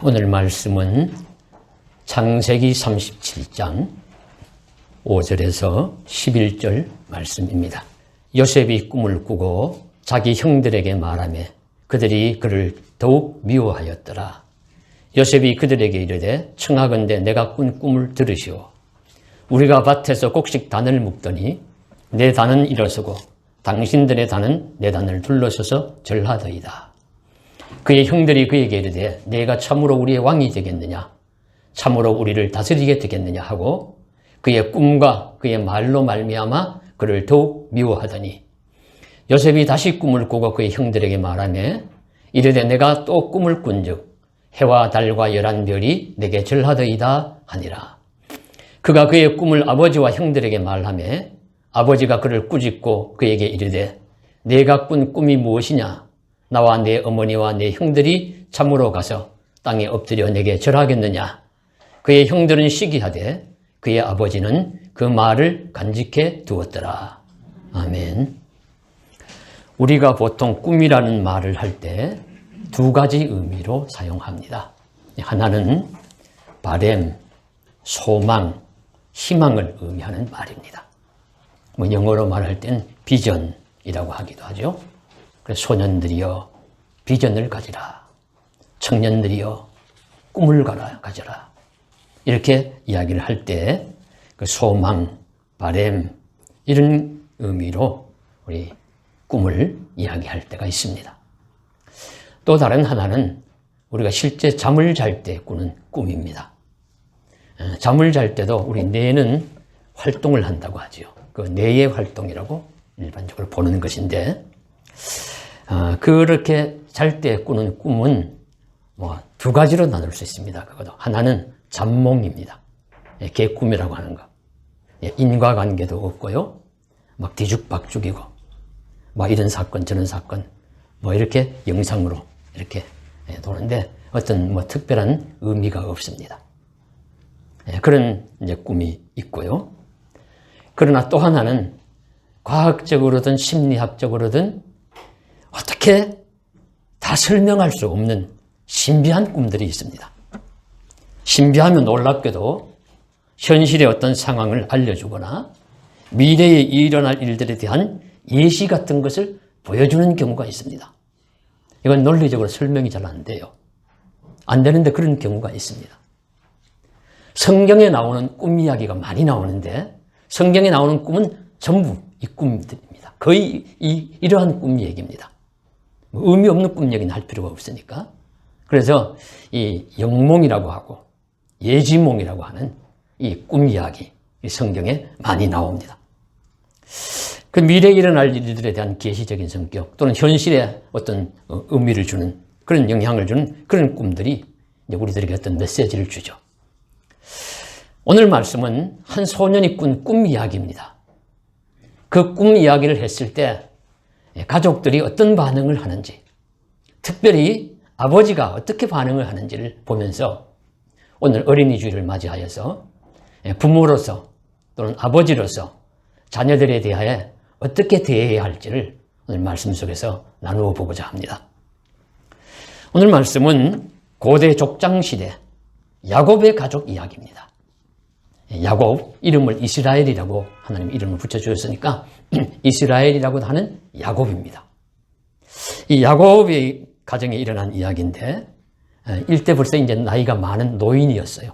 오늘 말씀은 창세기 37장 5절에서 11절 말씀입니다. 요셉이 꿈을 꾸고 자기 형들에게 말하며 그들이 그를 더욱 미워하였더라. 요셉이 그들에게 이르되 청하건대 내가 꾼 꿈을 들으시오. 우리가 밭에서 곡식 단을 묶더니 내 단은 일어서고 당신들의 단은 내 단을 둘러서서 절하더이다. 그의 형들이 그에게 이르되 내가 참으로 우리의 왕이 되겠느냐, 참으로 우리를 다스리게 되겠느냐 하고 그의 꿈과 그의 말로 말미암아 그를 더욱 미워하더니 요셉이 다시 꿈을 꾸고 그의 형들에게 말하며 이르되 내가 또 꿈을 꾼즉 해와 달과 11별이 내게 절하더이다 하니라. 그가 그의 꿈을 아버지와 형들에게 말하며 아버지가 그를 꾸짖고 그에게 이르되 내가 꾼 꿈이 무엇이냐, 나와 내 어머니와 내 형들이 참으로 가서 땅에 엎드려 내게 절하겠느냐. 그의 형들은 시기하되 그의 아버지는 그 말을 간직해 두었더라. 아멘. 우리가 보통 꿈이라는 말을 할 때 두 가지 의미로 사용합니다. 하나는 바램, 소망, 희망을 의미하는 말입니다. 영어로 말할 땐 비전이라고 하기도 하죠. 그래서 소년들이여 비전을 가지라, 청년들이여 꿈을 가져라, 이렇게 이야기를 할 때 그 소망, 바램 이런 의미로 우리 꿈을 이야기할 때가 있습니다. 또 다른 하나는 우리가 실제 잠을 잘 때 꾸는 꿈입니다. 잠을 잘 때도 우리 뇌는 활동을 한다고 하죠. 그 뇌의 활동이라고 일반적으로 보는 것인데 그렇게 잘 때 꾸는 꿈은 두 가지로 나눌 수 있습니다. 그것도 하나는 잠몽입니다. 개꿈이라고 하는 거. 인과관계도 없고요. 막 뒤죽박죽이고 이런 사건 저런 사건 이렇게 영상으로 이렇게 도는데 어떤 특별한 의미가 없습니다. 그런 이제 꿈이 있고요. 그러나 또 하나는 과학적으로든 심리학적으로든 어떻게 다 설명할 수 없는 신비한 꿈들이 있습니다. 신비하면 놀랍게도 현실의 어떤 상황을 알려주거나 미래에 일어날 일들에 대한 예시 같은 것을 보여주는 경우가 있습니다. 이건 논리적으로 설명이 잘 안 돼요. 안 되는데 그런 경우가 있습니다. 성경에 나오는 꿈 이야기가 많이 나오는데 성경에 나오는 꿈은 전부 이 꿈들입니다. 거의 이러한 꿈 얘기입니다. 의미 없는 꿈 얘기는 할 필요가 없으니까. 그래서 이 영몽이라고 하고 예지몽이라고 하는 이 꿈 이야기, 이 성경에 많이 나옵니다. 그 미래에 일어날 일들에 대한 계시적인 성격 또는 현실에 어떤 의미를 주는 그런 영향을 주는 그런 꿈들이 이제 우리들에게 어떤 메시지를 주죠. 오늘 말씀은 한 소년이 꾼 꿈 이야기입니다. 그 꿈 이야기를 했을 때 가족들이 어떤 반응을 하는지, 특별히 아버지가 어떻게 반응을 하는지를 보면서 오늘 어린이 주일을 맞이하여서 부모로서 또는 아버지로서 자녀들에 대하여 어떻게 대해야 할지를 오늘 말씀 속에서 나누어 보고자 합니다. 오늘 말씀은 고대 족장시대 야곱의 가족 이야기입니다. 야곱, 이름을 이스라엘이라고 하나님 이름을 붙여주었으니까 이스라엘이라고 하는 야곱입니다. 이 야곱의 가정에 일어난 이야기인데 일대 벌써 이제 나이가 많은 노인이었어요.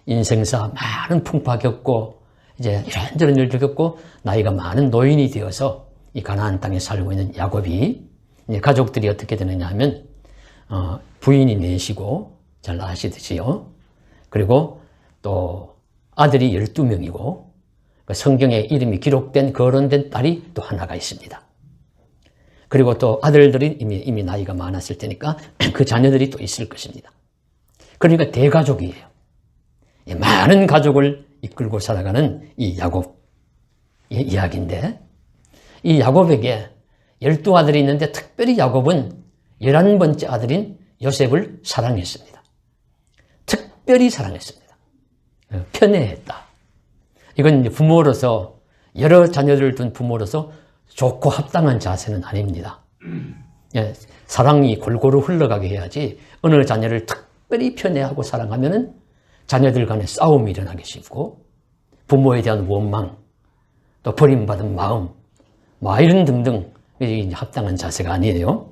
인생사 많은 풍파 겪고 이제 이런저런 일을 겪고 나이가 많은 노인이 되어서 이 가나안 땅에 살고 있는 야곱이 이제 가족들이 어떻게 되느냐 하면 부인이 넷이고 잘 아시듯이요. 그리고 또 아들이 12명이고 성경에 이름이 기록된 거론된 딸이 또 하나가 있습니다. 그리고 또 아들들이 이미 나이가 많았을 테니까 그 자녀들이 또 있을 것입니다. 그러니까 대가족이에요. 많은 가족을 이끌고 살아가는 이 야곱의 이야기인데 이 야곱에게 12아들이 있는데 특별히 야곱은 11번째 아들인 요셉을 사랑했습니다. 특별히 사랑했습니다. 편애했다. 이건 부모로서 여러 자녀들을 둔 부모로서 좋고 합당한 자세는 아닙니다. 사랑이 골고루 흘러가게 해야지 어느 자녀를 특별히 편애하고 사랑하면은 자녀들 간에 싸움이 일어나기 쉽고 부모에 대한 원망, 또 버림받은 마음, 이런 등등 합당한 자세가 아니에요.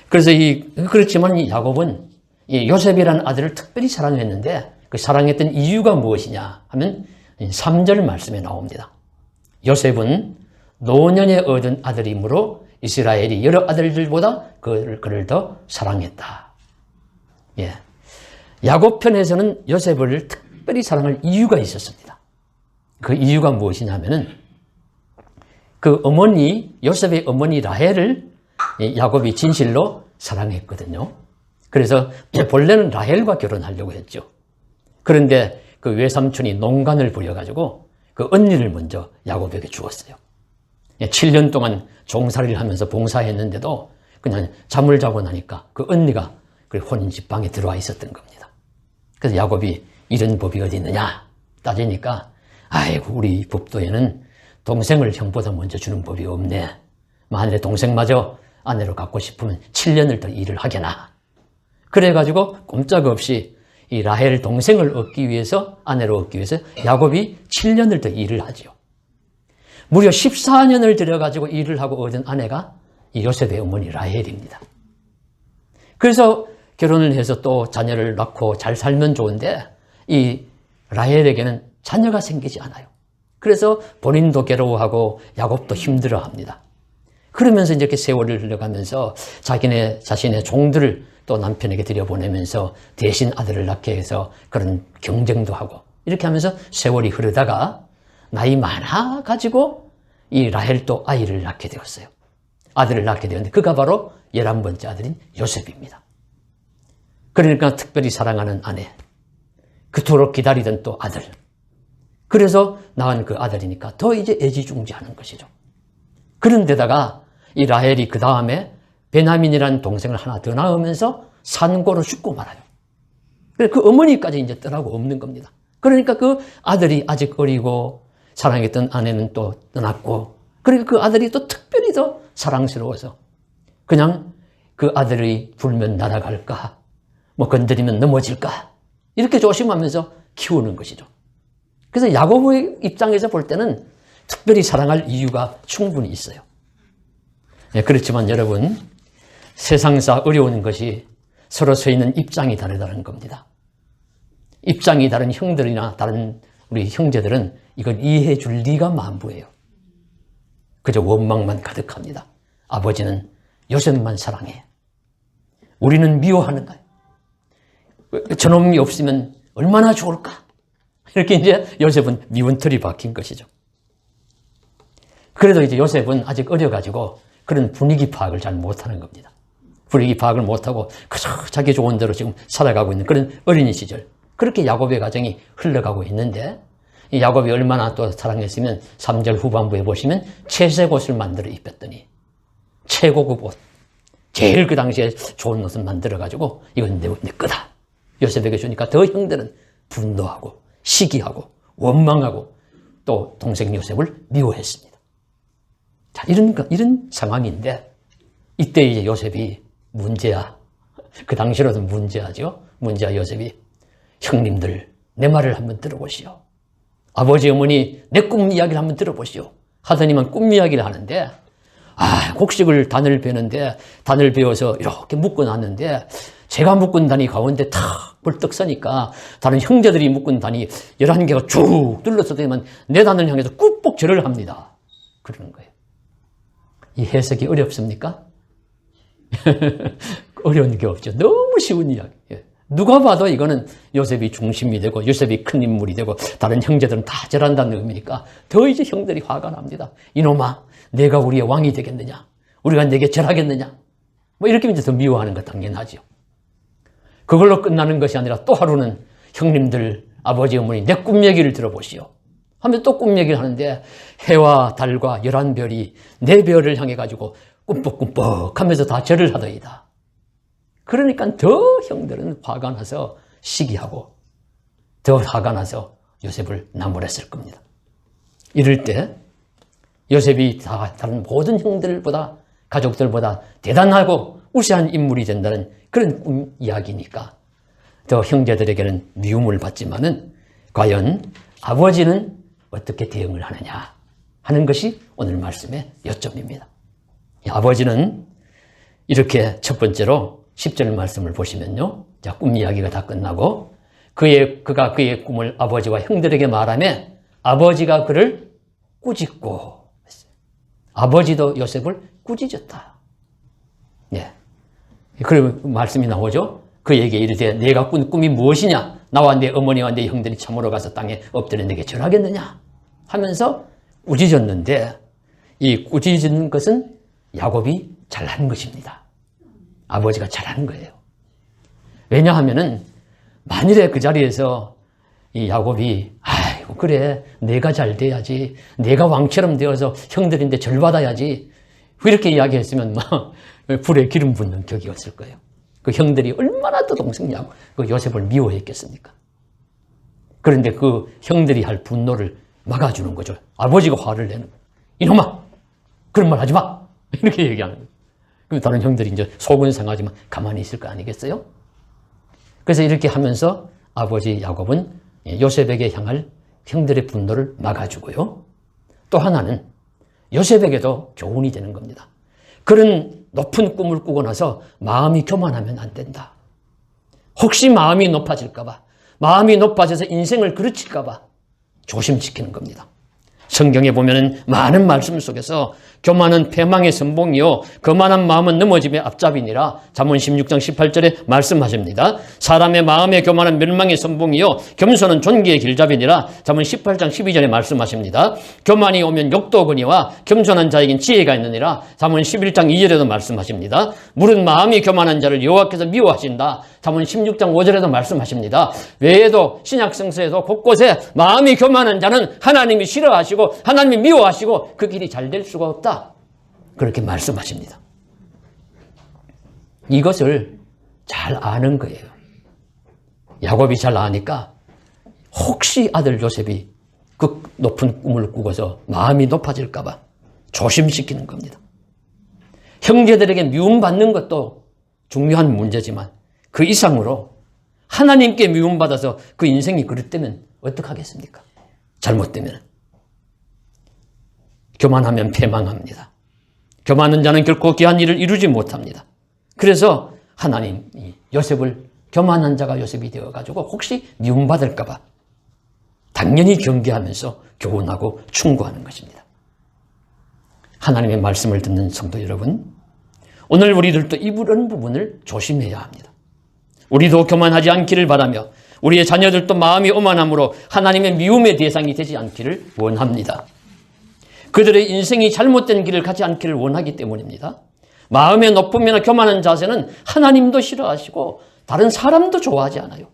그래서 그렇지만 이 야곱은 이 요셉이라는 아들을 특별히 사랑했는데 그 사랑했던 이유가 무엇이냐 하면 3절 말씀에 나옵니다. 요셉은 노년에 얻은 아들이므로 이스라엘이 여러 아들들보다 그를 더 사랑했다. 예. 야곱 편에서는 요셉을 특별히 사랑할 이유가 있었습니다. 그 이유가 무엇이냐면은 그 어머니, 요셉의 어머니 라헬을 야곱이 진실로 사랑했거든요. 그래서 본래는 라헬과 결혼하려고 했죠. 그런데 그 외삼촌이 농간을 부려가지고 그 언니를 먼저 야곱에게 주었어요. 7년 동안 종살이를 하면서 봉사했는데도 그냥 잠을 자고 나니까 그 언니가 그 혼인집방에 들어와 있었던 겁니다. 그래서 야곱이 이런 법이 어디 있느냐 따지니까 아이고 우리 법도에는 동생을 형보다 먼저 주는 법이 없네. 만일에 동생마저 아내로 갖고 싶으면 7년을 더 일을 하게나. 그래가지고 꼼짝없이 이 라헬 동생을 얻기 위해서 아내로 얻기 위해서 야곱이 7년을 더 일을 하지요. 무려 14년을 들여가지고 일을 하고 얻은 아내가 이 요셉의 어머니 라헬입니다. 그래서 결혼을 해서 또 자녀를 낳고 잘 살면 좋은데 이 라헬에게는 자녀가 생기지 않아요. 그래서 본인도 괴로워하고 야곱도 힘들어합니다. 그러면서 이렇게 세월을 흘러가면서 자신의 종들을 또 남편에게 들여보내면서 대신 아들을 낳게 해서 그런 경쟁도 하고 이렇게 하면서 세월이 흐르다가 나이 많아 가지고 이 라헬도 아이를 낳게 되었어요. 아들을 낳게 되었는데 그가 바로 11번째 아들인 요셉입니다. 그러니까 특별히 사랑하는 아내, 그토록 기다리던 또 아들. 그래서 낳은 그 아들이니까 더 이제 애지중지하는 것이죠. 그런데다가 이 라헬이 그 다음에 베냐민이라는 동생을 하나 더 낳으면서 산고로 죽고 말아요. 그래서 그 어머니까지 이제 떠나고 없는 겁니다. 그러니까 그 아들이 아직 어리고 사랑했던 아내는 또 떠났고 그러니까 그 아들이 또 특별히 더 사랑스러워서 그냥 그 아들이 불면 날아갈까 건드리면 넘어질까 이렇게 조심하면서 키우는 것이죠. 그래서 야곱의 입장에서 볼 때는 특별히 사랑할 이유가 충분히 있어요. 네, 그렇지만 여러분 세상사 어려운 것이 서로 서 있는 입장이 다르다는 겁니다. 입장이 다른 형들이나 다른 우리 형제들은 이걸 이해해 줄 리가 만부예요. 그저 원망만 가득합니다. 아버지는 요셉만 사랑해. 우리는 미워하는가? 저놈이 없으면 얼마나 좋을까? 이렇게 이제 요셉은 미운털이 박힌 것이죠. 그래도 이제 요셉은 아직 어려가지고 그런 분위기 파악을 잘 못하는 겁니다. 분위기 파악을 못하고 그저 자기 좋은 대로 지금 살아가고 있는 그런 어린이 시절. 그렇게 야곱의 가정이 흘러가고 있는데 이 야곱이 얼마나 또 사랑했으면 3절 후반부에 보시면 채색 옷을 만들어 입혔더니 최고급 옷, 제일 그 당시에 좋은 옷을 만들어가지고 이건 내 거다. 요셉에게 주니까 더 형들은 분노하고 시기하고 원망하고 또 동생 요셉을 미워했습니다. 자, 이런 상황인데 이때 이제 요셉이 문제야. 그 당시로는 문제하죠. 문제야 요셉이 형님들 내 말을 한번 들어보시오. 아버지 어머니 내 꿈 이야기를 한번 들어보시오. 하더니만 꿈 이야기를 하는데 곡식을 단을 베는데 단을 베어서 이렇게 묶어놨는데 제가 묶은 단이 가운데 탁 벌떡 서니까 다른 형제들이 묶은 단이 11개가 쭉 둘러서더니만 내 단을 향해서 꾹꾹 절을 합니다. 그러는 거예요. 이 해석이 어렵습니까? 어려운 게 없죠. 너무 쉬운 이야기. 누가 봐도 이거는 요셉이 중심이 되고 요셉이 큰 인물이 되고 다른 형제들은 다 절한다는 의미니까 더 이제 형들이 화가 납니다. 이놈아 내가 우리의 왕이 되겠느냐? 우리가 내게 절하겠느냐? 이렇게 이제 더 미워하는 거 당연하죠. 그걸로 끝나는 것이 아니라 또 하루는 형님들 아버지 어머니 내 꿈 얘기를 들어보시오. 하면 또 꿈 얘기를 하는데 해와 달과 11별이 내 별을 향해 가지고 꿈뻑꿈뻑 하면서 다 절을 하더이다. 그러니까 더 형들은 화가 나서 시기하고 더 화가 나서 요셉을 나무랬을 겁니다. 이럴 때 요셉이 다른 모든 형들보다 가족들보다 대단하고 우세한 인물이 된다는 그런 꿈 이야기니까 더 형제들에게는 미움을 받지만은 과연 아버지는 어떻게 대응을 하느냐 하는 것이 오늘 말씀의 요점입니다. 아버지는 이렇게 첫 번째로 10절 말씀을 보시면요. 자, 꿈 이야기가 다 끝나고 그가 그의 꿈을 아버지와 형들에게 말하며 아버지가 그를 꾸짖고 했어요. 아버지도 요셉을 꾸짖었다. 예. 그 말씀이 나오죠. 그에게 이르되 내가 꾼 꿈이 무엇이냐? 나와 내 어머니와 내 형들이 참으로 가서 땅에 엎드려 내게 절하겠느냐? 하면서 꾸짖었는데 이 꾸짖은 것은 야곱이 잘한 것입니다. 아버지가 잘한 거예요. 왜냐하면은 만일에 그 자리에서 이 야곱이 아이고 그래 내가 잘 돼야지 내가 왕처럼 되어서 형들인데 절 받아야지 이렇게 이야기했으면 막 불에 기름 붓는 격이었을 거예요. 그 형들이 얼마나 또 동생 그 요셉을 미워했겠습니까? 그런데 그 형들이 할 분노를 막아주는 거죠. 아버지가 화를 내는 거예요. 이놈아 그런 말 하지 마 이렇게 얘기하는 거예요. 그럼 다른 형들이 이제 속은 상하지만 가만히 있을 거 아니겠어요? 그래서 이렇게 하면서 아버지 야곱은 요셉에게 향할 형들의 분노를 막아주고요. 또 하나는 요셉에게도 교훈이 되는 겁니다. 그런 높은 꿈을 꾸고 나서 마음이 교만하면 안 된다. 혹시 마음이 높아질까 봐, 마음이 높아져서 인생을 그르칠까 봐 조심시키는 겁니다. 성경에 보면은 많은 말씀 속에서 교만은 패망의 선봉이요 거만한 마음은 넘어짐의 앞잡이니라 잠언 16장 18절에 말씀하십니다. 사람의 마음의 교만은 멸망의 선봉이요 겸손은 존귀의 길잡이니라 잠언 18장 12절에 말씀하십니다. 교만이 오면 욕도 오거니와 겸손한 자에겐 지혜가 있느니라 잠언 11장 2절에도 말씀하십니다. 물은 마음이 교만한 자를 여호와께서 미워하신다 잠언 16장 5절에도 말씀하십니다. 외에도 신약 성서에도 곳곳에 마음이 교만한 자는 하나님이 싫어하시고 하나님이 미워하시고 그 길이 잘 될 수가 없다. 그렇게 말씀하십니다. 이것을 잘 아는 거예요. 야곱이 잘 아니까 혹시 아들 요셉이 그 높은 꿈을 꾸고서 마음이 높아질까 봐 조심시키는 겁니다. 형제들에게 미움받는 것도 중요한 문제지만 그 이상으로 하나님께 미움받아서 그 인생이 그릇되면 어떡하겠습니까? 잘못되면. 교만하면 패망합니다. 교만한 자는 결코 귀한 일을 이루지 못합니다. 그래서 하나님이 요셉을 교만한 자가 요셉이 되어가지고 혹시 미움받을까 봐 당연히 경계하면서 교훈하고 충고하는 것입니다. 하나님의 말씀을 듣는 성도 여러분, 오늘 우리들도 이런 부분을 조심해야 합니다. 우리도 교만하지 않기를 바라며 우리의 자녀들도 마음이 오만함으로 하나님의 미움의 대상이 되지 않기를 원합니다. 그들의 인생이 잘못된 길을 가지 않기를 원하기 때문입니다. 마음의 높음이나 교만한 자세는 하나님도 싫어하시고 다른 사람도 좋아하지 않아요.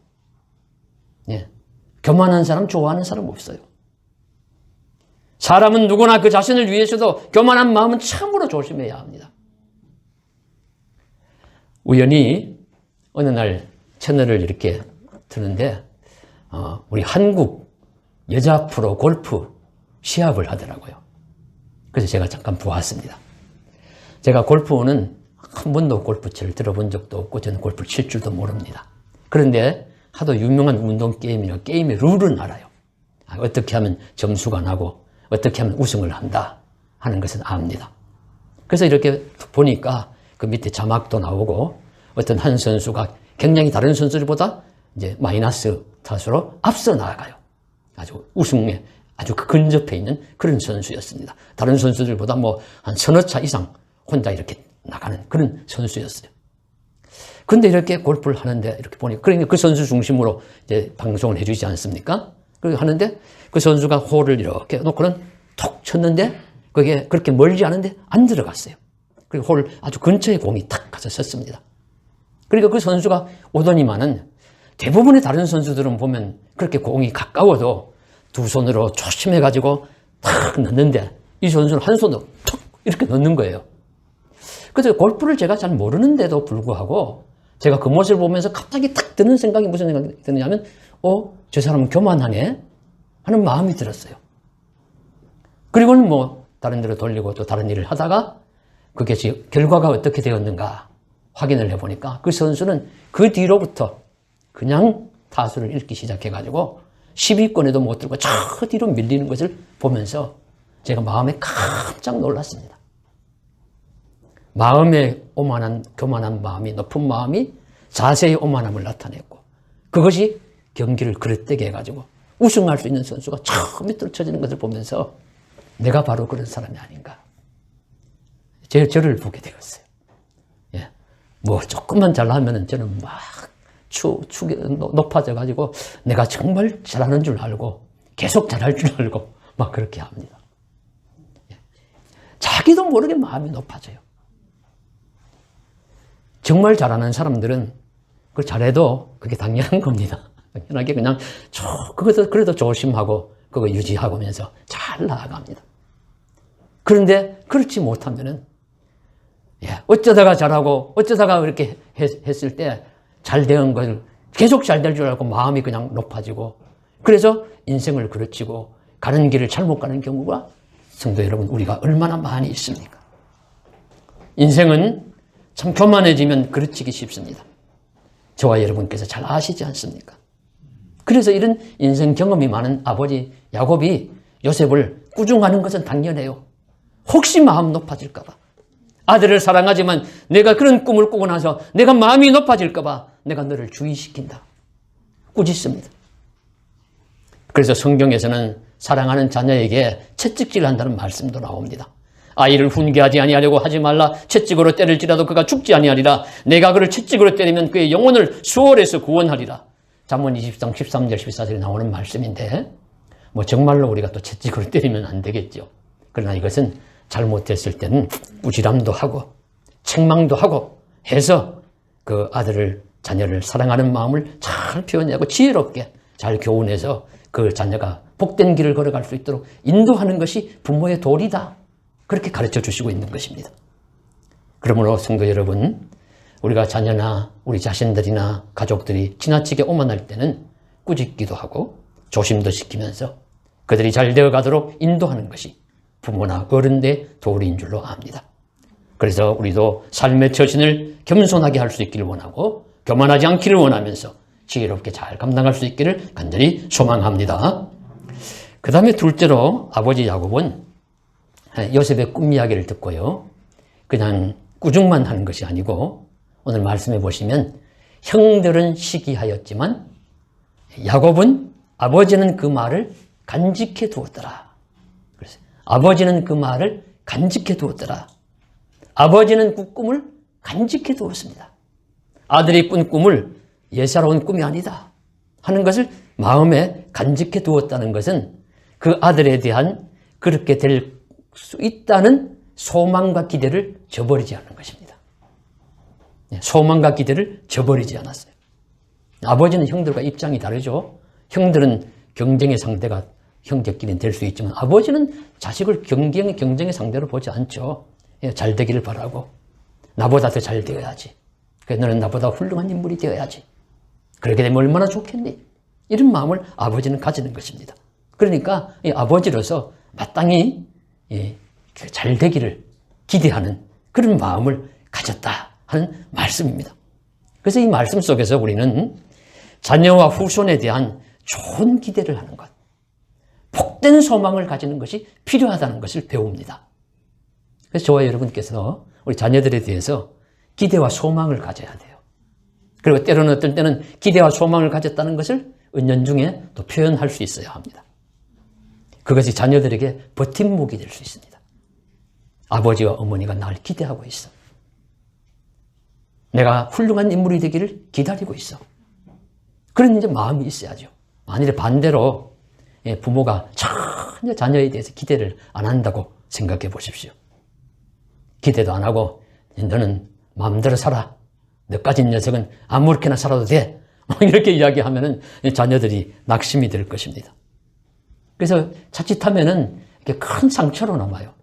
예. 교만한 사람 좋아하는 사람 없어요. 사람은 누구나 그 자신을 위해서도 교만한 마음은 참으로 조심해야 합니다. 우연히 어느 날 채널을 이렇게 트는데 우리 한국 여자 프로 골프 시합을 하더라고요. 그래서 제가 잠깐 보았습니다. 제가 골프는 한 번도 골프채를 들어본 적도 없고 저는 골프를 칠 줄도 모릅니다. 그런데 하도 유명한 운동 게임이라 게임의 룰은 알아요. 어떻게 하면 점수가 나고 어떻게 하면 우승을 한다 하는 것은 압니다. 그래서 이렇게 보니까 그 밑에 자막도 나오고 어떤 한 선수가 굉장히 다른 선수들보다 이제 마이너스 타수로 앞서 나아가요. 아주 우승에 아주 근접해 있는 그런 선수였습니다. 다른 선수들보다 뭐 한 서너 차 이상 혼자 이렇게 나가는 그런 선수였어요. 근데 이렇게 골프를 하는데 이렇게 보니까 그러니까 그 선수 중심으로 이제 방송을 해주지 않습니까? 그렇게 하는데 그 선수가 홀을 이렇게 놓고는 톡 쳤는데 그게 그렇게 멀지 않은데 안 들어갔어요. 그리고 홀 아주 근처에 공이 탁 가서 섰습니다. 그러니까 그 선수가 오더니만은 대부분의 다른 선수들은 보면 그렇게 공이 가까워도 두 손으로 조심해가지고 탁 넣는데 이 선수는 한 손으로 툭 이렇게 넣는 거예요. 그래서 골프를 제가 잘 모르는데도 불구하고 제가 그 모습을 보면서 갑자기 탁 드는 생각이 무슨 생각이 드느냐면 저 사람은 교만하네 하는 마음이 들었어요. 그리고는 뭐 다른 데로 돌리고 또 다른 일을 하다가 그게 결과가 어떻게 되었는가 확인을 해보니까 그 선수는 그 뒤로부터 그냥 타수를 읽기 시작해가지고 10위권에도 못 들고 저 뒤로 밀리는 것을 보면서 제가 마음에 깜짝 놀랐습니다. 마음에 오만한, 교만한 마음이, 높은 마음이 자세의 오만함을 나타냈고, 그것이 경기를 그릇되게 해가지고 우승할 수 있는 선수가 저 밑으로 쳐지는 것을 보면서 내가 바로 그런 사람이 아닌가. 저를 보게 되었어요. 예. 뭐 조금만 잘하면은 저는 막 축이 높아져가지고 내가 정말 잘하는 줄 알고 계속 잘할 줄 알고 막 그렇게 합니다. 예. 자기도 모르게 마음이 높아져요. 정말 잘하는 사람들은 그걸 잘해도 그게 당연한 겁니다. 당연하게 그냥 그래도 조심하고 그거 유지하면서 잘 나아갑니다. 그런데 그렇지 못하면은 어쩌다가 잘하고 어쩌다가 그렇게 했을 때 잘 된 걸 계속 잘 될 줄 알고 마음이 그냥 높아지고, 그래서 인생을 그르치고 가는 길을 잘못 가는 경우가 성도 여러분, 우리가 얼마나 많이 있습니까? 인생은 참 교만해지면 그르치기 쉽습니다. 저와 여러분께서 잘 아시지 않습니까? 그래서 이런 인생 경험이 많은 아버지 야곱이 요셉을 꾸중하는 것은 당연해요. 혹시 마음 높아질까 봐. 아들을 사랑하지만 내가 그런 꿈을 꾸고 나서 내가 마음이 높아질까 봐 내가 너를 주의시킨다. 꾸짖습니다. 그래서 성경에서는 사랑하는 자녀에게 채찍질 한다는 말씀도 나옵니다. 아이를 훈계하지 아니하려고 하지 말라. 채찍으로 때릴지라도 그가 죽지 아니하리라. 내가 그를 채찍으로 때리면 그의 영혼을 수월에서 구원하리라. 잠언 20장 13절 14절에 나오는 말씀인데, 뭐 정말로 우리가 또 채찍으로 때리면 안 되겠죠. 그러나 이것은 잘못했을 때는 꾸지람도 하고 책망도 하고 해서 그 아들을, 자녀를 사랑하는 마음을 잘 표현하고 지혜롭게 잘 교훈해서 그 자녀가 복된 길을 걸어갈 수 있도록 인도하는 것이 부모의 도리다. 그렇게 가르쳐 주시고 있는 것입니다. 그러므로 성도 여러분, 우리가 자녀나 우리 자신들이나 가족들이 지나치게 오만할 때는 꾸짖기도 하고 조심도 시키면서 그들이 잘 되어가도록 인도하는 것이 부모나 어른의 도리인 줄로 압니다. 그래서 우리도 삶의 처신을 겸손하게 할 수 있기를 원하고 교만하지 않기를 원하면서 지혜롭게 잘 감당할 수 있기를 간절히 소망합니다. 그 다음에 둘째로 아버지 야곱은 요셉의 꿈 이야기를 듣고요, 그냥 꾸중만 하는 것이 아니고 오늘 말씀해 보시면 형들은 시기하였지만 야곱은 아버지는 그 말을 간직해 두었더라. 그래서 아버지는 그 말을 간직해 두었더라. 아버지는 그 꿈을 간직해 두었습니다. 아들이 꾼 꿈을 예사로운 꿈이 아니다 하는 것을 마음에 간직해 두었다는 것은 그 아들에 대한 그렇게 될 수 있다는 소망과 기대를 저버리지 않는 것입니다. 소망과 기대를 저버리지 않았어요. 아버지는 형들과 입장이 다르죠. 형들은 경쟁의 상대가 형제끼리는 될 수 있지만 아버지는 자식을 경쟁의 상대로 보지 않죠. 잘 되기를 바라고 나보다 더 잘 되어야지. 너는 나보다 훌륭한 인물이 되어야지. 그렇게 되면 얼마나 좋겠니? 이런 마음을 아버지는 가지는 것입니다. 그러니까 이 아버지로서 마땅히 잘 되기를 기대하는 그런 마음을 가졌다 하는 말씀입니다. 그래서 이 말씀 속에서 우리는 자녀와 후손에 대한 좋은 기대를 하는 것, 복된 소망을 가지는 것이 필요하다는 것을 배웁니다. 그래서 저와 여러분께서 우리 자녀들에 대해서 기대와 소망을 가져야 돼요. 그리고 때로는 어떤 때는 기대와 소망을 가졌다는 것을 은연중에 또 표현할 수 있어야 합니다. 그것이 자녀들에게 버팀목이 될 수 있습니다. 아버지와 어머니가 날 기대하고 있어. 내가 훌륭한 인물이 되기를 기다리고 있어. 그런 이제 마음이 있어야죠. 만일에 반대로 부모가 전혀 자녀에 대해서 기대를 안 한다고 생각해 보십시오. 기대도 안 하고 너는 마음대로 살아. 너까지 녀석은 아무렇게나 살아도 돼. 이렇게 이야기하면은 자녀들이 낙심이 될 것입니다. 그래서 자칫하면은 이렇게 큰 상처로 남아요.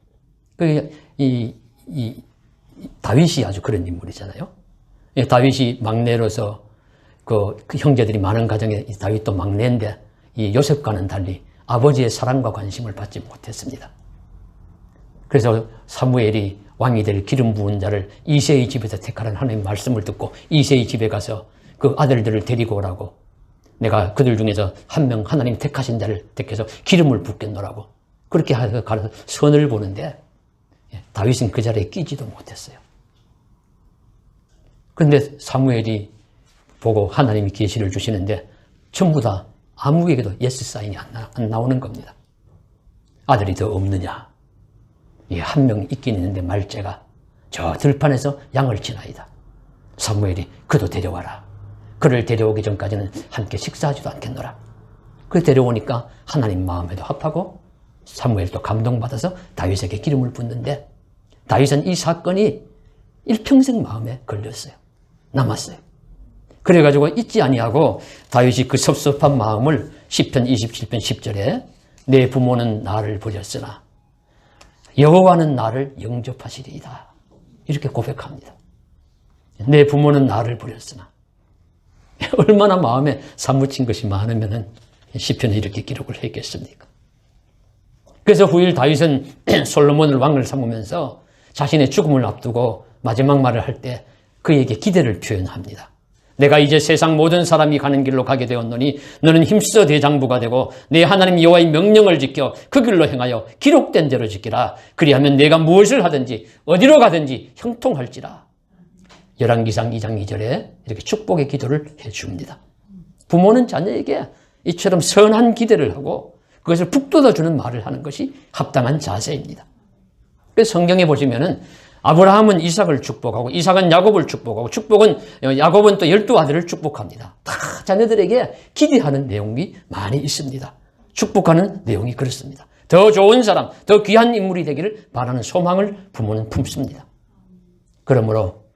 다윗이 아주 그런 인물이잖아요. 다윗이 막내로서 그 형제들이 많은 가정에 다윗도 막내인데 이 요셉과는 달리 아버지의 사랑과 관심을 받지 못했습니다. 그래서 사무엘이 왕이 될 기름 부은 자를 이새의 집에서 택하라는 하나님의 말씀을 듣고 이새의 집에 가서 그 아들들을 데리고 오라고. 내가 그들 중에서 한 명 하나님 택하신 자를 택해서 기름을 붓겠노라고. 그렇게 가서 선을 보는데 다윗은 그 자리에 끼지도 못했어요. 그런데 사무엘이 보고 하나님이 계시를 주시는데 전부 다 아무에게도 예스 사인이 안 나오는 겁니다. 아들이 더 없느냐? 한 명 있긴 있는데 말째가 저 들판에서 양을 치나이다. 사무엘이 그도 데려와라. 그를 데려오기 전까지는 함께 식사하지도 않겠노라. 그 데려오니까 하나님 마음에도 합하고 사무엘도 감동받아서 다윗에게 기름을 붓는데 다윗은 이 사건이 일평생 마음에 걸렸어요. 남았어요. 그래가지고 잊지 아니하고 다윗이 그 섭섭한 마음을 시편 27편 10절에 내 부모는 나를 버렸으나 여호와는 나를 영접하시리이다. 이렇게 고백합니다. 내 부모는 나를 버렸으나 얼마나 마음에 사무친 것이 많으면 시편에 이렇게 기록을 했겠습니까? 그래서 후일 다윗은 솔로몬을 왕을 삼으면서 자신의 죽음을 앞두고 마지막 말을 할 때 그에게 기대를 표현합니다. 내가 이제 세상 모든 사람이 가는 길로 가게 되었노니 너는 힘써 대장부가 되고 내 하나님 여호와의 명령을 지켜 그 길로 행하여 기록된 대로 지키라. 그리하면 내가 무엇을 하든지 어디로 가든지 형통할지라. 열왕기상 2장 2절에 이렇게 축복의 기도를 해줍니다. 부모는 자녀에게 이처럼 선한 기대를 하고 그것을 북돋아주는 말을 하는 것이 합당한 자세입니다. 그래서 성경에 보시면은 아브라함은 이삭을 축복하고 이삭은 야곱을 축복하고 야곱은 또 12아들을 축복합니다. 다 자녀들에게 기대하는 내용이 많이 있습니다. 축복하는 내용이 그렇습니다. 더 좋은 사람, 더 귀한 인물이 되기를 바라는 소망을 부모는 품습니다. 그러므로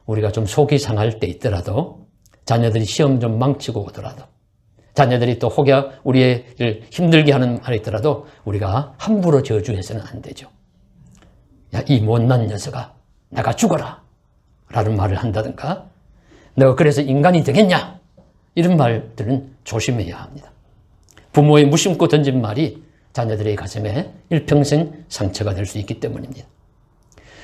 우리가 좀 속이 상할 때 있더라도 자녀들이 시험 좀 망치고 오더라도 자녀들이 또 혹여 우리를 힘들게 하는 말이 있더라도 우리가 함부로 저주해서는 안 되죠. 야, 이 못난 녀석아, 내가 죽어라 라는 말을 한다든가 너가 그래서 인간이 되겠냐 이런 말들은 조심해야 합니다. 부모의 무심코 던진 말이 자녀들의 가슴에 일평생 상처가 될 수 있기 때문입니다.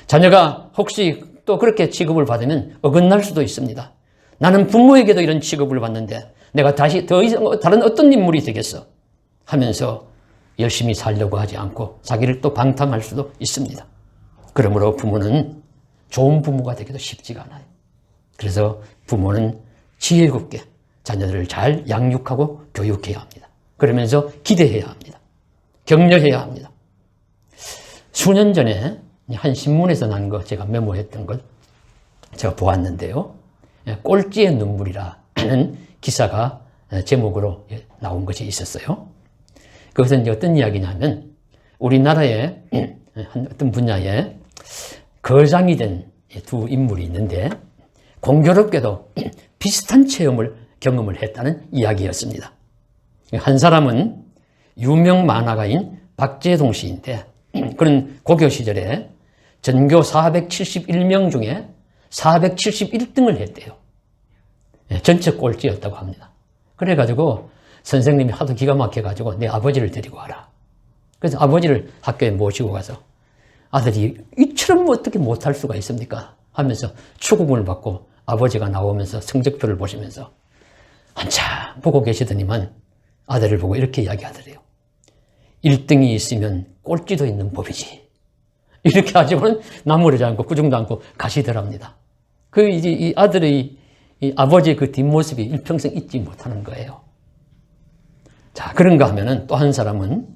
자녀가 혹시 또 그렇게 취급을 받으면 어긋날 수도 있습니다. 나는 부모에게도 이런 취급을 받는데 내가 다시 더 이상 다른 어떤 인물이 되겠어 하면서 열심히 살려고 하지 않고 자기를 또 방탕할 수도 있습니다. 그러므로 부모는 좋은 부모가 되기도 쉽지가 않아요. 그래서 부모는 지혜롭게 자녀들을 잘 양육하고 교육해야 합니다. 그러면서 기대해야 합니다. 격려해야 합니다. 수년 전에 한 신문에서 난 거 제가 메모했던 걸 제가 보았는데요. 꼴찌의 눈물이라는 기사가 제목으로 나온 것이 있었어요. 그것은 어떤 이야기냐면 우리나라의 어떤 분야에 거장이 된 두 인물이 있는데 공교롭게도 비슷한 경험을 했다는 이야기였습니다. 한 사람은 유명 만화가인 박재동 씨인데 그런 고교 시절에 전교 471명 중에 471등을 했대요. 전체 꼴찌였다고 합니다. 그래가지고 선생님이 하도 기가 막혀가지고 내 아버지를 데리고 와라. 그래서 아버지를 학교에 모시고 가서 아들이 이처럼 어떻게 못할 수가 있습니까? 하면서 추궁을 받고 아버지가 나오면서 성적표를 보시면서 한참 보고 계시더니만 아들을 보고 이렇게 이야기하더래요. 1등이 있으면 꼴찌도 있는 법이지. 이렇게 하지고는 나무르지 않고 꾸중도 않고 가시더랍니다. 이제 이 아들의 이 아버지의 그 뒷모습이 일평생 잊지 못하는 거예요. 자, 그런가 하면은 또 한 사람은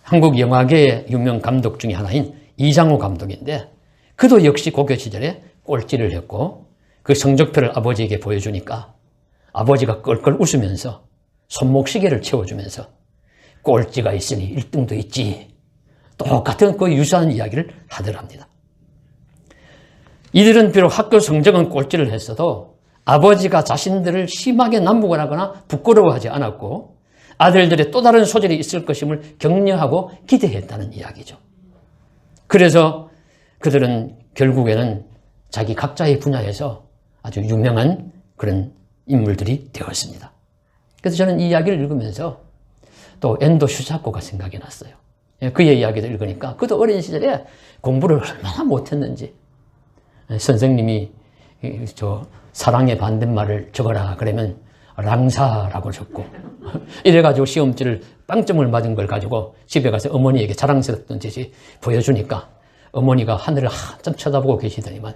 한국 영화계의 유명 감독 중에 하나인 이장호 감독인데 그도 역시 고교 시절에 꼴찌를 했고 그 성적표를 아버지에게 보여주니까 아버지가 껄껄 웃으면서 손목시계를 채워주면서 꼴찌가 있으니 1등도 있지. 똑같은 그 유사한 이야기를 하더랍니다. 이들은 비록 학교 성적은 꼴찌를 했어도 아버지가 자신들을 심하게 난무하거나 부끄러워하지 않았고 아들들의 또 다른 소질이 있을 것임을 격려하고 기대했다는 이야기죠. 그래서 그들은 결국에는 자기 각자의 분야에서 아주 유명한 그런 인물들이 되었습니다. 그래서 저는 이 이야기를 읽으면서 또 엔도 슈자코가 생각이 났어요. 그의 이야기를 읽으니까 그도 어린 시절에 공부를 얼마나 못했는지 선생님이 사랑의 반대말을 적어라 그러면 랑사라고 적고 이래가지고 시험지를 빵점을 맞은 걸 가지고 집에 가서 어머니에게 자랑스럽던 듯이 보여주니까 어머니가 하늘을 한참 쳐다보고 계시더니만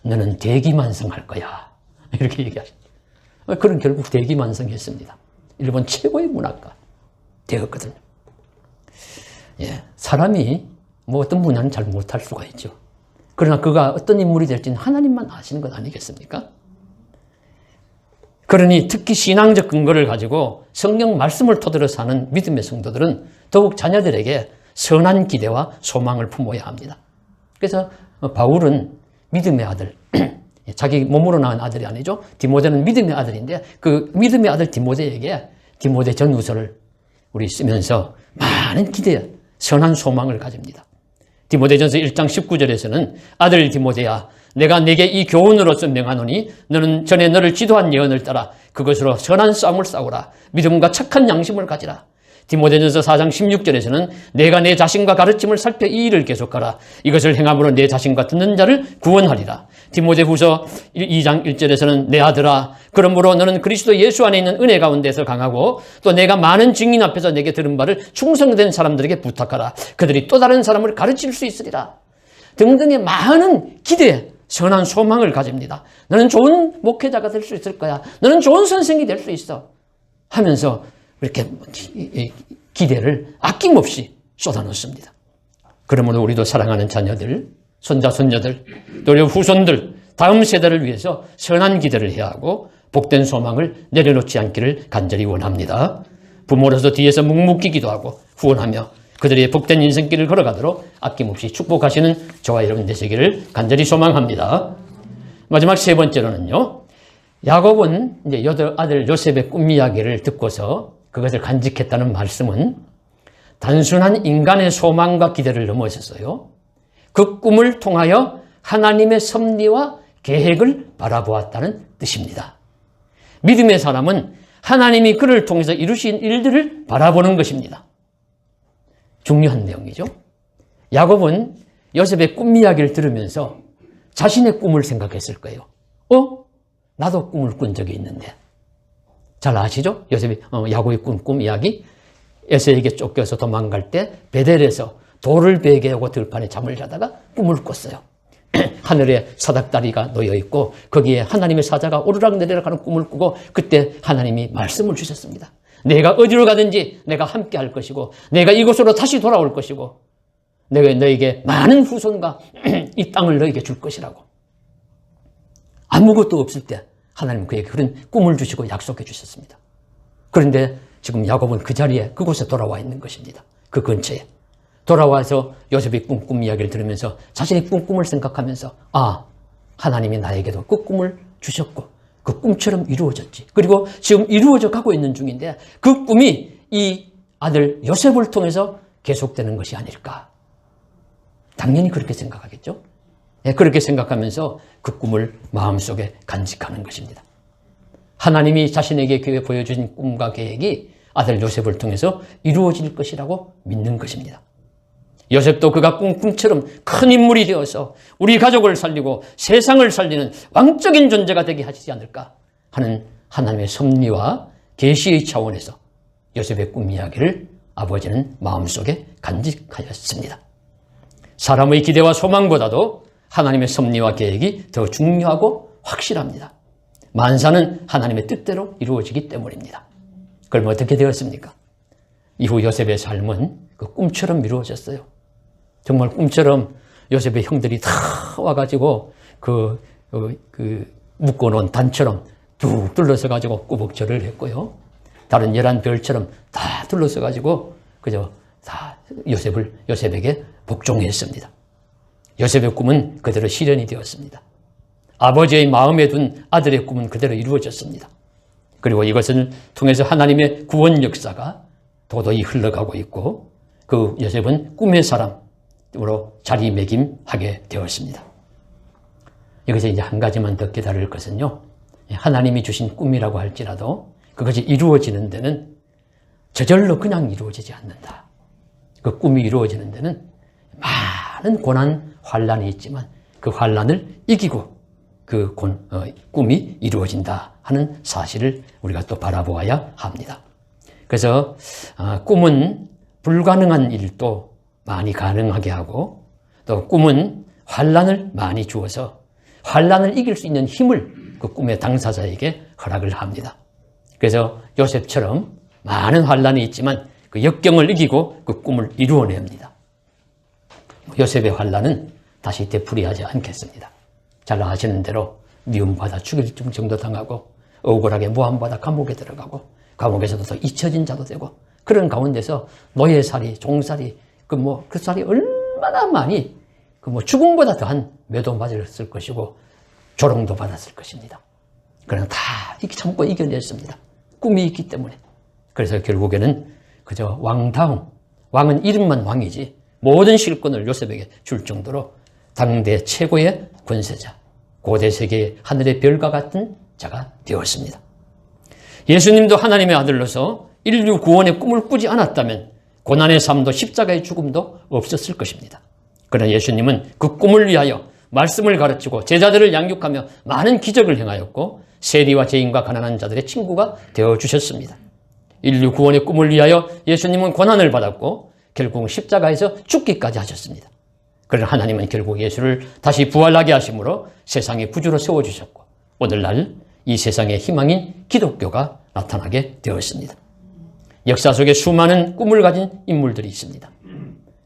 너는 대기만성할 거야 이렇게 얘기하십니다. 그런 결국 대기만성했습니다. 일본 최고의 문학가 되었거든요. 예, 사람이 뭐 어떤 분야는 잘 못할 수가 있죠. 그러나 그가 어떤 인물이 될지는 하나님만 아시는 것 아니겠습니까? 그러니 특히 신앙적 근거를 가지고 성경 말씀을 토대로 사는 믿음의 성도들은 더욱 자녀들에게 선한 기대와 소망을 품어야 합니다. 그래서 바울은 믿음의 아들, 자기 몸으로 낳은 아들이 아니죠. 디모데는 믿음의 아들인데 그 믿음의 아들 디모데에게 디모데 전후서를 우리 쓰면서 많은 기대, 선한 소망을 가집니다. 디모데전서 1장 19절에서는 아들 디모데야 내가 내게 이 교훈으로서 명하노니 너는 전에 너를 지도한 예언을 따라 그것으로 선한 싸움을 싸우라. 믿음과 착한 양심을 가지라. 디모데전서 4장 16절에서는 내가 내 자신과 가르침을 살펴 이 일을 계속하라. 이것을 행함으로 내 자신과 듣는 자를 구원하리라. 디모데후서 2장 1절에서는 내 아들아 그러므로 너는 그리스도 예수 안에 있는 은혜 가운데서 강하고 또 내가 많은 증인 앞에서 내게 들은 바를 충성된 사람들에게 부탁하라. 그들이 또 다른 사람을 가르칠 수 있으리라. 등등의 많은 기대, 선한 소망을 가집니다. 너는 좋은 목회자가 될 수 있을 거야. 너는 좋은 선생이 될 수 있어. 하면서 이렇게 기대를 아낌없이 쏟아놓습니다. 그러므로 우리도 사랑하는 자녀들, 손자, 손녀들, 또 우리 후손들, 다음 세대를 위해서 선한 기대를 해야 하고 복된 소망을 내려놓지 않기를 간절히 원합니다. 부모로서 뒤에서 묵묵히 기도하고 후원하며 그들의 복된 인생길을 걸어가도록 아낌없이 축복하시는 저와 여러분 되시기를 간절히 소망합니다. 마지막 세 번째로는요, 야곱은 이제 아들 요셉의 꿈 이야기를 듣고서 그것을 간직했다는 말씀은 단순한 인간의 소망과 기대를 넘어섰어요. 그 꿈을 통하여 하나님의 섭리와 계획을 바라보았다는 뜻입니다. 믿음의 사람은 하나님이 그를 통해서 이루신 일들을 바라보는 것입니다. 중요한 내용이죠. 야곱은 요셉의 꿈 이야기를 들으면서 자신의 꿈을 생각했을 거예요. 나도 꿈을 꾼 적이 있는데. 잘 아시죠? 요셉이 야곱이 꾼 꿈 이야기. 에서에게 쫓겨서 도망갈 때 베델에서 돌을 베게 하고 들판에 잠을 자다가 꿈을 꿨어요. 하늘에 사닥다리가 놓여 있고 거기에 하나님의 사자가 오르락 내리락 하는 꿈을 꾸고 그때 하나님이 말씀을 주셨습니다. 내가 어디로 가든지 내가 함께 할 것이고 내가 이곳으로 다시 돌아올 것이고 내가 너에게 많은 후손과 이 땅을 너에게 줄 것이라고. 아무것도 없을 때 하나님은 그에게 그런 꿈을 주시고 약속해 주셨습니다. 그런데 지금 야곱은 그 자리에 그곳에 돌아와 있는 것입니다. 그 근처에. 돌아와서 요셉의 꿈 이야기를 들으면서 자신의 꿈을 생각하면서 하나님이 나에게도 그 꿈을 주셨고 그 꿈처럼 이루어졌지. 그리고 지금 이루어져 가고 있는 중인데 그 꿈이 이 아들 요셉을 통해서 계속되는 것이 아닐까. 당연히 그렇게 생각하겠죠. 그렇게 생각하면서 그 꿈을 마음속에 간직하는 것입니다. 하나님이 자신에게 보여주신 꿈과 계획이 아들 요셉을 통해서 이루어질 것이라고 믿는 것입니다. 요셉도 그가 꾼 꿈처럼 큰 인물이 되어서 우리 가족을 살리고 세상을 살리는 왕적인 존재가 되게 하시지 않을까 하는 하나님의 섭리와 계시의 차원에서 요셉의 꿈 이야기를 아버지는 마음속에 간직하였습니다. 사람의 기대와 소망보다도 하나님의 섭리와 계획이 더 중요하고 확실합니다. 만사는 하나님의 뜻대로 이루어지기 때문입니다. 그럼 어떻게 되었습니까? 이후 요셉의 삶은 그 꿈처럼 이루어졌어요. 정말 꿈처럼 요셉의 형들이 다 와가지고 묶어놓은 단처럼 뚝 둘러서가지고 꾸벅절을 했고요. 다른 11별처럼 다 둘러서가지고 그저 다 요셉에게 복종했습니다. 요셉의 꿈은 그대로 실현이 되었습니다. 아버지의 마음에 둔 아들의 꿈은 그대로 이루어졌습니다. 그리고 이것을 통해서 하나님의 구원 역사가 도도히 흘러가고 있고 그 요셉은 꿈의 사람으로 자리매김하게 되었습니다. 여기서 이제 한 가지만 더 깨달을 것은요. 하나님이 주신 꿈이라고 할지라도 그것이 이루어지는 데는 저절로 그냥 이루어지지 않는다. 그 꿈이 이루어지는 데는 많은 고난, 환란이 있지만 그 환란을 이기고 꿈이 이루어진다 하는 사실을 우리가 또 바라보아야 합니다. 그래서 꿈은 불가능한 일도 많이 가능하게 하고, 또 꿈은 환난을 많이 주어서 환난을 이길 수 있는 힘을 그 꿈의 당사자에게 허락을 합니다. 그래서 요셉처럼 많은 환난이 있지만 그 역경을 이기고 그 꿈을 이루어냅니다. 요셉의 환난은 다시 되풀이하지 않겠습니다. 잘 아시는 대로 미움받아 죽일 정도 당하고, 억울하게 모함받아 감옥에 들어가고, 감옥에서도 더 잊혀진 자도 되고, 그런 가운데서 노예살이, 종살이, 그 살이 얼마나 많이 죽음보다 더한 매도 맞았을 것이고 조롱도 받았을 것입니다. 그러나 다 참고 이겨냈습니다. 꿈이 있기 때문에. 그래서 결국에는 그저 왕은 이름만 왕이지 모든 실권을 요셉에게 줄 정도로 당대 최고의 권세자, 고대 세계의 하늘의 별과 같은 자가 되었습니다. 예수님도 하나님의 아들로서 인류 구원의 꿈을 꾸지 않았다면 고난의 삶도 십자가의 죽음도 없었을 것입니다. 그러나 예수님은 그 꿈을 위하여 말씀을 가르치고 제자들을 양육하며 많은 기적을 행하였고, 세리와 죄인과 가난한 자들의 친구가 되어주셨습니다. 인류 구원의 꿈을 위하여 예수님은 고난을 받았고 결국 십자가에서 죽기까지 하셨습니다. 그러나 하나님은 결국 예수를 다시 부활하게 하심으로 세상의 구주로 세워주셨고, 오늘날 이 세상의 희망인 기독교가 나타나게 되었습니다. 역사 속에 수많은 꿈을 가진 인물들이 있습니다.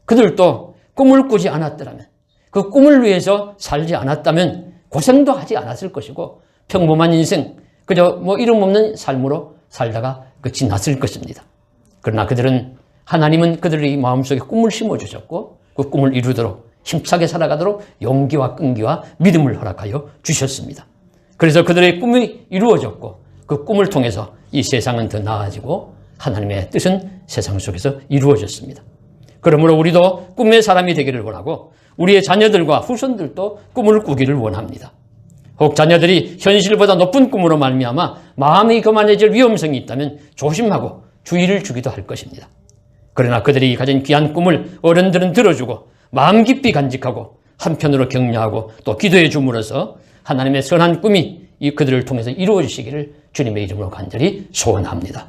그들도 꿈을 꾸지 않았더라면, 그 꿈을 위해서 살지 않았다면 고생도 하지 않았을 것이고 평범한 인생, 그저 이름 없는 삶으로 살다가 끝이 났을 것입니다. 그러나 하나님은 그들의 마음속에 꿈을 심어주셨고 그 꿈을 이루도록 힘차게 살아가도록 용기와 끈기와 믿음을 허락하여 주셨습니다. 그래서 그들의 꿈이 이루어졌고 그 꿈을 통해서 이 세상은 더 나아지고 하나님의 뜻은 세상 속에서 이루어졌습니다. 그러므로 우리도 꿈의 사람이 되기를 원하고 우리의 자녀들과 후손들도 꿈을 꾸기를 원합니다. 혹 자녀들이 현실보다 높은 꿈으로 말미암아 마음이 교만해질 위험성이 있다면 조심하고 주의를 주기도 할 것입니다. 그러나 그들이 가진 귀한 꿈을 어른들은 들어주고 마음 깊이 간직하고 한편으로 격려하고 또 기도해 줌으로써 하나님의 선한 꿈이 그들을 통해서 이루어지시기를 주님의 이름으로 간절히 소원합니다.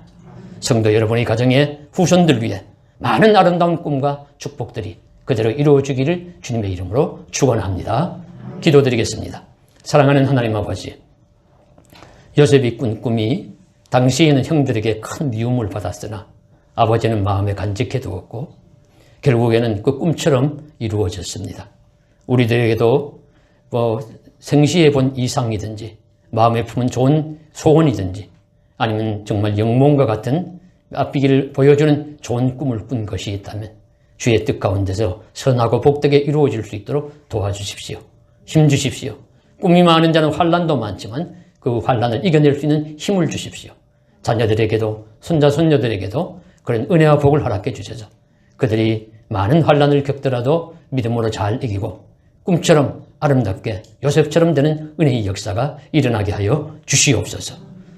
성도 여러분의 가정의 후손들 위해 많은 아름다운 꿈과 축복들이 그대로 이루어지기를 주님의 이름으로 축원합니다. 기도드리겠습니다. 사랑하는 하나님 아버지, 요셉이 꾼 꿈이 당시에는 형들에게 큰 미움을 받았으나 아버지는 마음에 간직해 두었고 결국에는 그 꿈처럼 이루어졌습니다. 우리들에게도 생시에 본 이상이든지 마음에 품은 좋은 소원이든지 아니면 정말 영몽과 같은 앞비기를 보여주는 좋은 꿈을 꾼 것이 있다면 주의 뜻 가운데서 선하고 복되게 이루어질 수 있도록 도와주십시오. 힘주십시오. 꿈이 많은 자는 환난도 많지만 그 환난을 이겨낼 수 있는 힘을 주십시오. 자녀들에게도 손자 손녀들에게도 그런 은혜와 복을 허락해 주셔서 그들이 많은 환난을 겪더라도 믿음으로 잘 이기고 꿈처럼 아름답게 요셉처럼 되는 은혜의 역사가 일어나게 하여 주시옵소서.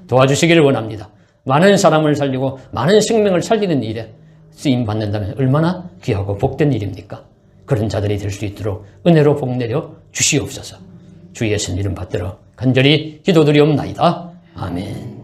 도와주시기를 원합니다. 많은 사람을 살리고 많은 생명을 살리는 일에 쓰임받는다면 얼마나 귀하고 복된 일입니까? 그런 자들이 될 수 있도록 은혜로 복내려 주시옵소서. 주 예수님 이름 받들어 간절히 기도드리옵나이다. 아멘.